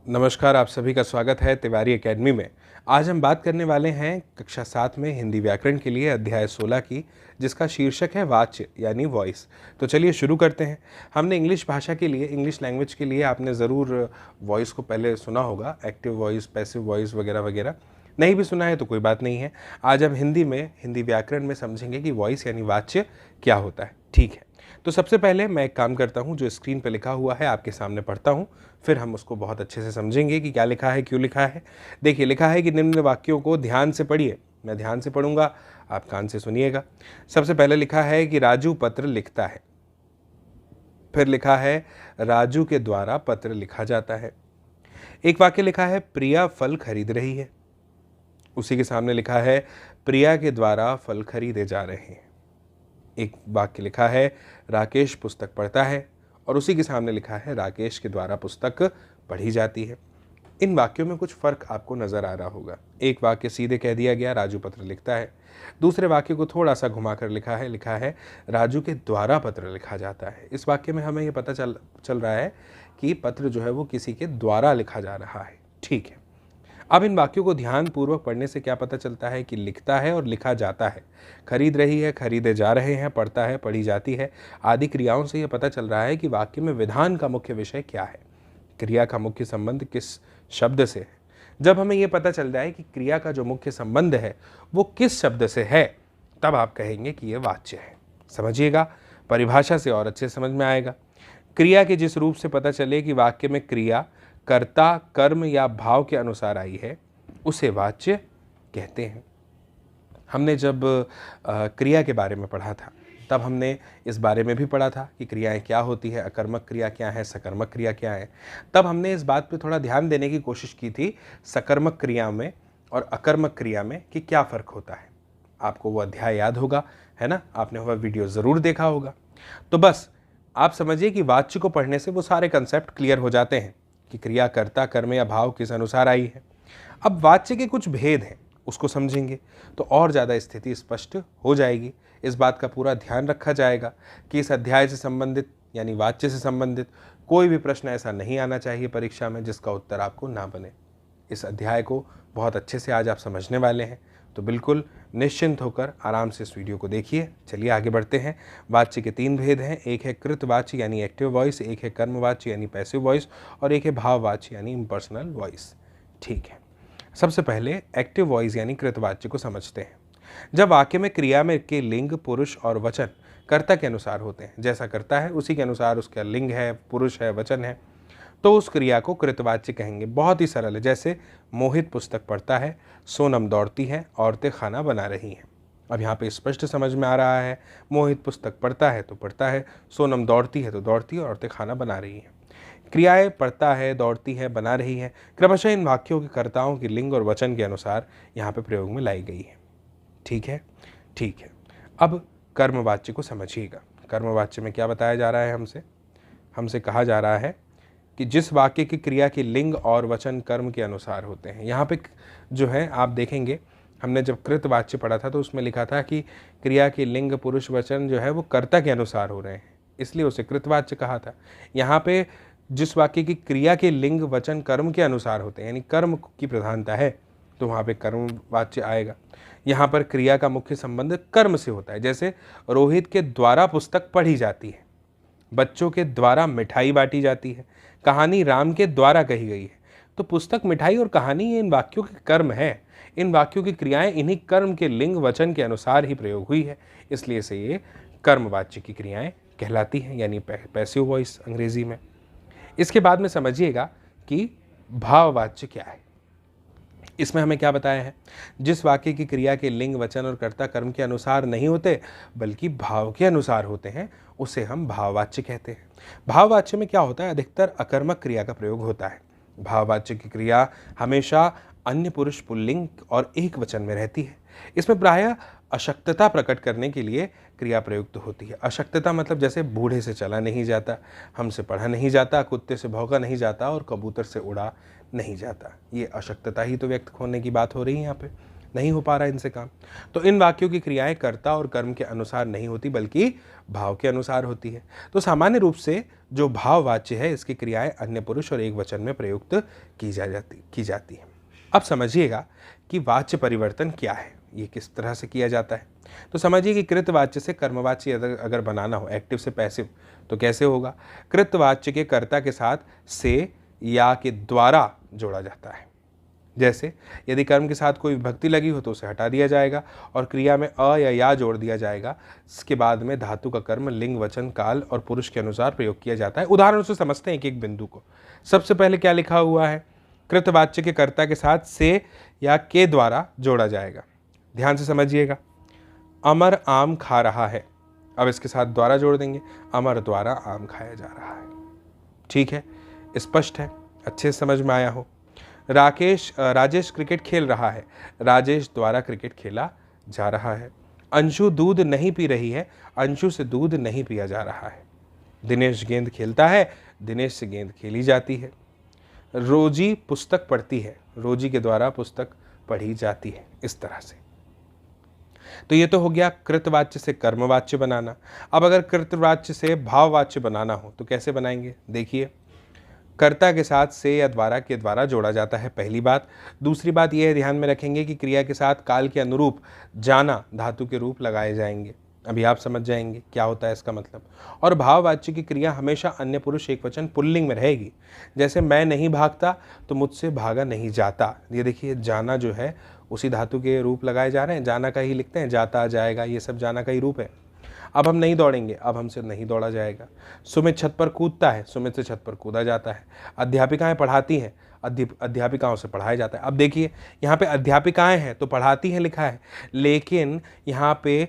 नमस्कार, आप सभी का स्वागत है तिवारी एकेडमी में। आज हम बात करने वाले हैं कक्षा 7 में हिंदी व्याकरण के लिए अध्याय 16 की, जिसका शीर्षक है वाच्य यानी वॉइस। तो चलिए शुरू करते हैं। हमने इंग्लिश भाषा के लिए, इंग्लिश लैंग्वेज के लिए आपने ज़रूर वॉइस को पहले सुना होगा, एक्टिव वॉइस, पैसिव वॉइस वगैरह वगैरह। नहीं भी सुना है तो कोई बात नहीं है। आज हम हिंदी में, हिंदी व्याकरण में समझेंगे कि वॉइस यानी वाच्य क्या होता है। ठीक है, तो सबसे पहले मैं एक काम करता हूँ, जो स्क्रीन पे लिखा हुआ है आपके सामने पढ़ता हूँ, फिर हम उसको बहुत अच्छे से समझेंगे कि क्या लिखा है, क्यों लिखा है। देखिए, लिखा है कि निम्न वाक्यों को ध्यान से पढ़िए। मैं ध्यान से पढ़ूंगा, आप कान से सुनिएगा। सबसे पहले लिखा है कि राजू पत्र लिखता है। फिर लिखा है राजू के द्वारा पत्र लिखा जाता है। एक वाक्य लिखा है प्रिया फल खरीद रही है। उसी के सामने लिखा है प्रिया के द्वारा फल खरीदे जा रहे हैं। एक वाक्य लिखा है राकेश पुस्तक पढ़ता है, और उसी के सामने लिखा है राकेश के द्वारा पुस्तक पढ़ी जाती है। इन वाक्यों में कुछ फर्क आपको नजर आ रहा होगा। एक वाक्य सीधे कह दिया गया राजू पत्र लिखता है, दूसरे वाक्य को थोड़ा सा घुमाकर लिखा है राजू के द्वारा पत्र लिखा जाता है। इस वाक्य में हमें यह पता चल रहा है कि पत्र जो है वो किसी के द्वारा लिखा जा रहा है। ठीक है, अब इन वाक्यों को ध्यानपूर्वक पढ़ने से क्या पता चलता है कि लिखता है और लिखा जाता है, खरीद रही है, खरीदे जा रहे हैं, पढ़ता है, पढ़ी जाती है आदि क्रियाओं से यह पता चल रहा है कि वाक्य में विधान का मुख्य विषय क्या है, क्रिया का मुख्य संबंध किस शब्द से है। जब हमें यह पता चल जाए कि क्रिया का जो मुख्य संबंध है वो किस शब्द से है, तब आप कहेंगे कि यह वाच्य है। समझिएगा, परिभाषा से और अच्छे समझ में आएगा। क्रिया के जिस रूप से पता चले कि वाक्य में क्रिया कर्ता, कर्म या भाव के अनुसार आई है, उसे वाच्य कहते हैं। हमने जब क्रिया के बारे में पढ़ा था, तब हमने इस बारे में भी पढ़ा था कि क्रियाएं क्या होती है, अकर्मक क्रिया क्या है, सकर्मक क्रिया क्या है। तब हमने इस बात पे थोड़ा ध्यान देने की कोशिश की थी, सकर्मक क्रिया में और अकर्मक क्रिया में कि क्या फ़र्क होता है। आपको वो अध्याय याद होगा, है ना? आपने वह वीडियो ज़रूर देखा होगा। तो बस आप समझिए कि वाच्य को पढ़ने से वो सारे कंसेप्ट क्लियर हो जाते हैं कि क्रिया कर्ता, कर्म या भाव किस अनुसार आई है। अब वाच्य के कुछ भेद हैं, उसको समझेंगे तो और ज़्यादा स्थिति स्पष्ट हो जाएगी। इस बात का पूरा ध्यान रखा जाएगा कि इस अध्याय से संबंधित यानी वाच्य से संबंधित कोई भी प्रश्न ऐसा नहीं आना चाहिए परीक्षा में जिसका उत्तर आपको ना बने। इस अध्याय को बहुत अच्छे से आज आप समझने वाले हैं, तो बिल्कुल निश्चिंत होकर आराम से इस वीडियो को देखिए। चलिए आगे बढ़ते हैं। वाच्य के 3 भेद हैं, एक है कृतवाच्य यानी एक्टिव वॉइस, एक है कर्मवाच्य यानी पैसिव वॉइस, और एक है भाववाच्य यानी इम्पर्सनल वॉइस। ठीक है, सबसे पहले एक्टिव वॉइस यानी कृतवाच्य को समझते हैं। जब वाक्य में क्रिया में के लिंग, पुरुष और वचन कर्ता के अनुसार होते हैं, जैसा कर्ता है उसी के अनुसार उसका लिंग है, पुरुष है, वचन है, तो उस क्रिया को कृतवाच्य कहेंगे। बहुत ही सरल है, जैसे मोहित पुस्तक पढ़ता है, सोनम दौड़ती है, औरतें खाना बना रही हैं। अब यहाँ पे स्पष्ट समझ में आ रहा है, मोहित पुस्तक पढ़ता है तो पढ़ता है, सोनम दौड़ती है तो दौड़ती है, औरतें खाना बना रही हैं। क्रियाएं पढ़ता है, दौड़ती है, बना रही है क्रमशः इन वाक्यों के कर्ताओं के लिंग और वचन के अनुसार यहाँ पे प्रयोग में लाई गई है। ठीक है, ठीक है। अब कर्मवाच्य को समझिएगा। कर्मवाच्य में क्या बताया जा रहा है हमसे कहा जा रहा है कि जिस वाक्य की क्रिया के लिंग और वचन कर्म के अनुसार होते हैं। यहाँ पे जो है आप देखेंगे, हमने जब कृतवाच्य पढ़ा था तो उसमें लिखा था कि क्रिया के लिंग, पुरुष, वचन जो है वो कर्ता के अनुसार हो रहे हैं, इसलिए उसे कृतवाच्य कहा था। यहाँ पे जिस वाक्य की क्रिया के लिंग, वचन, कर्म के अनुसार होते हैं, यानी कर्म की प्रधानता है, तो वहाँ पे कर्मवाच्य आएगा। यहाँ पर क्रिया का मुख्य संबंध कर्म से होता है, जैसे रोहित के द्वारा पुस्तक पढ़ी जाती है, बच्चों के द्वारा मिठाई बांटी जाती है, कहानी राम के द्वारा कही गई है। तो पुस्तक, मिठाई और कहानी ये इन वाक्यों के कर्म है। इन वाक्यों की क्रियाएं इन्हीं कर्म के लिंग, वचन के अनुसार ही प्रयोग हुई है, इसलिए से ये कर्मवाच्य की क्रियाएं कहलाती हैं, यानी पैसिव वॉइस अंग्रेजी में। इसके बाद में समझिएगा कि भाववाच्य क्या है। इसमें हमें क्या बताया है, जिस वाक्य की क्रिया के लिंग, वचन और कर्ता कर्म के अनुसार नहीं होते बल्कि भाव के अनुसार होते हैं, उसे हम भाववाच्य कहते हैं। भाववाच्य में क्या होता है, अधिकतर अकर्मक क्रिया का प्रयोग होता है। भाववाच्य की क्रिया हमेशा अन्य पुरुष पुल्लिंग और एक वचन में रहती है। इसमें प्रायः अशक्तता प्रकट करने के लिए क्रिया प्रयुक्त होती है। अशक्तता मतलब जैसे बूढ़े से चला नहीं जाता, हमसे पढ़ा नहीं जाता, कुत्ते से भौंका नहीं जाता और कबूतर से उड़ा नहीं जाता। ये अशक्तता ही तो व्यक्त होने की बात हो रही है यहाँ पे। नहीं हो पा रहा इनसे काम। तो इन वाक्यों की क्रियाएं कर्ता और कर्म के अनुसार नहीं होती बल्कि भाव के अनुसार होती है। तो सामान्य रूप से जो भाववाच्य है इसकी क्रियाएं अन्य पुरुष और एक वचन में प्रयुक्त की जाती है। अब समझिएगा कि वाच्य परिवर्तन क्या है, ये किस तरह से किया जाता है। तो समझिए कि कृतवाच्य से कर्मवाच्य अगर बनाना हो, एक्टिव से पैसिव, तो कैसे होगा। कृतवाच्य के कर्ता के साथ से या के द्वारा जोड़ा जाता है। जैसे यदि कर्म के साथ कोई विभक्ति लगी हो तो उसे हटा दिया जाएगा और क्रिया में अ या जोड़ दिया जाएगा। इसके बाद में धातु का कर्म लिंग, वचन, काल और पुरुष के अनुसार प्रयोग किया जाता है। उदाहरण से समझते हैं एक एक बिंदु को। सबसे पहले क्या लिखा हुआ है, कृतवाच्य के कर्ता के साथ से या के द्वारा जोड़ा जाएगा। ध्यान से समझिएगा, अमर आम खा रहा है, अब इसके साथ द्वारा जोड़ देंगे, अमर द्वारा आम खाया जा रहा है। ठीक है, स्पष्ट है, अच्छे से समझ में आया हो। राजेश क्रिकेट खेल रहा है, राजेश द्वारा क्रिकेट खेला जा रहा है। अंशु दूध नहीं पी रही है, अंशु से दूध नहीं पिया जा रहा है। दिनेश गेंद खेलता है, दिनेश से गेंद खेली जाती है। रोजी पुस्तक पढ़ती है, रोजी के द्वारा पुस्तक पढ़ी जाती है। इस तरह से तो ये तो हो गया कृतवाच्य से कर्मवाच्य बनाना। अब अगर कृतवाच्य से भाववाच्य बनाना हो तो कैसे बनाएंगे, देखिए। कर्ता के साथ से या द्वारा के द्वारा जोड़ा जाता है, पहली बात। दूसरी बात यह ध्यान में रखेंगे कि क्रिया के साथ काल के अनुरूप जाना धातु के रूप लगाए जाएंगे। अभी आप समझ जाएंगे क्या होता है इसका मतलब। और भाववाच्य की क्रिया हमेशा अन्य पुरुष एक वचन पुल्लिंग में रहेगी। जैसे मैं नहीं भागता तो मुझसे भागा नहीं जाता। ये देखिए, जाना जो है उसी धातु के रूप लगाए जा रहे हैं, जाना का ही लिखते हैं, जाता जाएगा, ये सब जाना का ही रूप है। अब हम नहीं दौड़ेंगे, अब हमसे नहीं दौड़ा जाएगा। सुमित छत पर कूदता है, सुमित से छत पर कूदा जाता है। अध्यापिकाएं पढ़ाती हैं, अध्यापिकाओं से पढ़ाया जाता है। अब देखिए, यहाँ पे अध्यापिकाएं हैं तो पढ़ाती हैं लिखा है, लेकिन यहाँ पे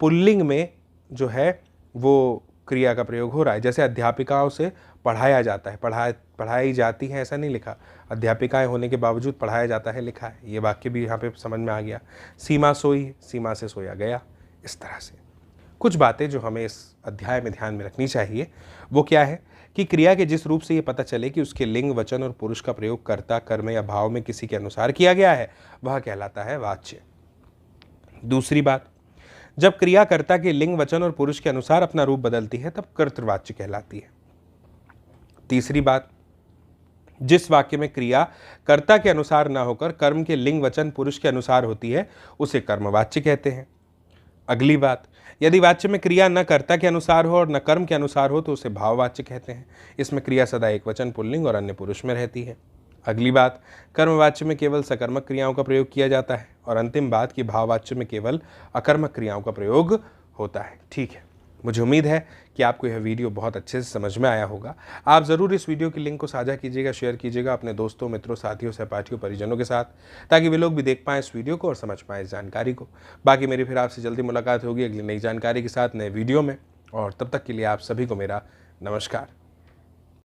पुल्लिंग में जो है वो क्रिया का प्रयोग हो रहा है। जैसे अध्यापिकाओं से पढ़ाया जाता है, पढ़ाई जाती है ऐसा नहीं लिखा, अध्यापिकाएं होने के बावजूद पढ़ाया जाता है लिखा है। ये वाक्य भी यहाँ पे समझ में आ गया। सीमा सोई, सीमा से सोया गया। इस तरह से कुछ बातें जो हमें इस अध्याय में ध्यान में रखनी चाहिए वो क्या है कि क्रिया के जिस रूप से ये पता चले कि उसके लिंग, वचन और पुरुष का प्रयोग कर्ता, कर्म या भाव में किसी के अनुसार किया गया है वह कहलाता है वाच्य। दूसरी बात, जब क्रिया कर्ता के लिंग, वचन और पुरुष के अनुसार अपना रूप बदलती है तब कर्तृवाच्य कहलाती है। तीसरी बात, जिस वाक्य में क्रिया कर्ता के अनुसार न होकर कर्म के लिंग, वचन, पुरुष के अनुसार होती है उसे कर्मवाच्य कहते हैं। अगली बात, यदि वाच्य में क्रिया न कर्ता के अनुसार हो और न कर्म के अनुसार हो तो उसे भाववाच्य कहते हैं। इसमें क्रिया सदा एक वचन, पुल्लिंग और अन्य पुरुष में रहती है। अगली बात, कर्मवाच्य में केवल सकर्मक क्रियाओं का प्रयोग किया जाता है। और अंतिम बात कि भाववाच्य में केवल अकर्मक क्रियाओं का प्रयोग होता है। ठीक है, मुझे उम्मीद है कि आपको यह वीडियो बहुत अच्छे से समझ में आया होगा। आप ज़रूर इस वीडियो की लिंक को साझा कीजिएगा, शेयर कीजिएगा अपने दोस्तों, मित्रों, साथियों, सहपाठियों, परिजनों के साथ, ताकि वे लोग भी देख पाएँ इस वीडियो को और समझ पाएँ इस जानकारी को। बाकी मेरी फिर आपसे जल्दी मुलाकात होगी अगली नई जानकारी के साथ, नए वीडियो में। और तब तक के लिए आप सभी को मेरा नमस्कार।